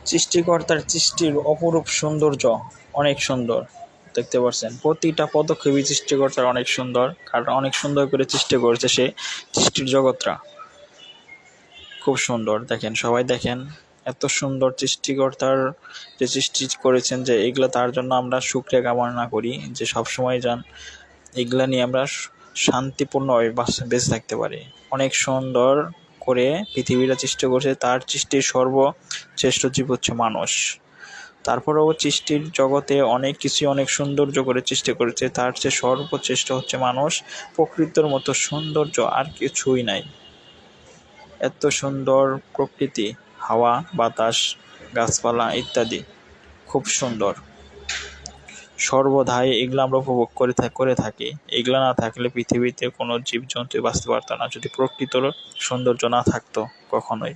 সৃষ্টিকর্তার সৃষ্টির অপরূপ সৌন্দর্য, অনেক সুন্দর। দেখতে পাচ্ছেন প্রতিটা পদক্ষেপই সৃষ্টিকর্তার অনেক সুন্দর, কারণ অনেক সুন্দর করে সৃষ্টি করেছে সে সৃষ্টির জগৎটা। খুব সুন্দর, দেখেন সবাই দেখেন, এত সুন্দর সৃষ্টিকর্তার যে সৃষ্টি করেছেন, যে এগুলা তার জন্য আমরা শুকরিয়া কামনা করি যে সবসময় যান এগুলা নিয়ে আমরা শান্তিপূর্ণভাবে বেঁচে থাকতে পারি। অনেক সুন্দর করে পৃথিবীটা সৃষ্টি করছে, তার সৃষ্টির সর্বশ্রেষ্ঠ জীব হচ্ছে মানুষ। তারপরেও সৃষ্টির জগতে অনেক কিছু অনেক সৌন্দর্য করে সৃষ্টি করেছে, তার চেয়ে সর্বশ্রেষ্ঠ হচ্ছে মানুষ। প্রকৃতির মতো সৌন্দর্য আর কিছুই নাই। এত সুন্দর প্রকৃতি, হাওয়া বাতাস গাছপালা ইত্যাদি খুব সুন্দর। সর্বদাই এগুলো আমরা উপভোগ করে থাকি। এগুলো না থাকলে পৃথিবীতে কোনো জীবজন্তু বাঁচতে পারত না, যদি প্রকৃতির সৌন্দর্য না থাকতো কখনোই।